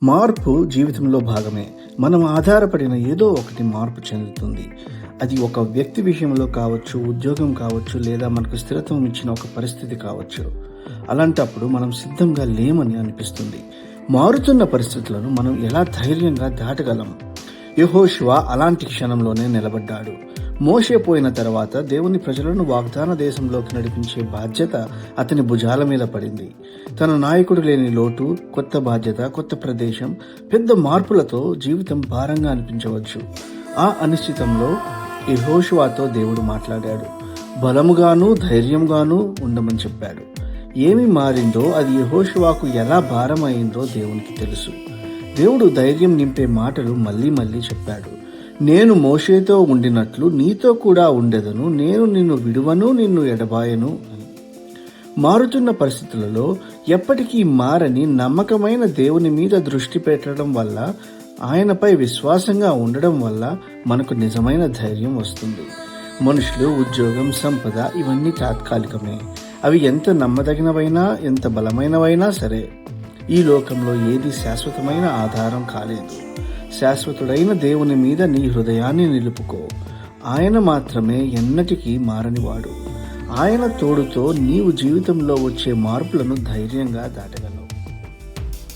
మార్పు జీవితంలో భాగమే. మనం ఆధారపడిన ఏదో ఒకటి మార్పు చెందుతుంది. అది ఒక వ్యక్తి విషయంలో కావచ్చు, ఉద్యోగం కావచ్చు, లేదా మనకు స్థిరత్వం ఇచ్చిన ఒక పరిస్థితి కావచ్చు. అలాంటప్పుడు మనం సిద్ధంగా లేమని అనిపిస్తుంది. మారుతున్న పరిస్థితులను మనం ఎలా ధైర్యంగా దాటగలం? యెహోషువ అలాంటి క్షణంలోనే నిలబడ్డాడు. మోషే పోయిన తర్వాత దేవుని ప్రజలను వాగ్దాన దేశంలోకి నడిపించే బాధ్యత అతని భుజాల మీద పడింది. తన నాయకుడు లేని లోటు, కొత్త బాధ్యత, కొత్త ప్రదేశం, పెద్ద మార్పులతో జీవితం భారంగా అనిపించవచ్చు. ఆ అనిశ్చితంలో యెహోషువతో దేవుడు మాట్లాడాడు. బలముగాను ధైర్యంగాను ఉండమని చెప్పాడు. ఏమి మారిందో అది యెహోషువకు ఎలా భారం అయిందో దేవునికి తెలుసు. దేవుడు ధైర్యం నింపే మాటలు మళ్ళీ మళ్ళీ చెప్పాడు. నేను మోషేతో ఉండినట్లు నీతో కూడా ఉండెదను, నేను నిన్ను విడువను, నిన్ను ఎడబాయను అని. మారుతున్న పరిస్థితులలో ఎప్పటికీ మారని నమ్మకమైన దేవుని మీద దృష్టి పెట్టడం వల్ల, ఆయనపై విశ్వాసంగా ఉండడం వల్ల మనకు నిజమైన ధైర్యం వస్తుంది. మనుషులు, ఉద్యోగం, సంపద ఇవన్నీ తాత్కాలికమే. అవి ఎంత నమ్మదగినవైనా, ఎంత బలమైనవైనా సరే, ఈ లోకంలో ఏది శాశ్వతమైన ఆధారం కాలేదు. శాశ్వతుడైన దేవుని మీద నీ హృదయాన్ని నిలుపుకో. ఆయన మాత్రమే ఎన్నటికీ మారనివాడు. ఆయన తోడుతో నీవు జీవితంలో వచ్చే మార్పులను ధైర్యంగా దాటగలవు.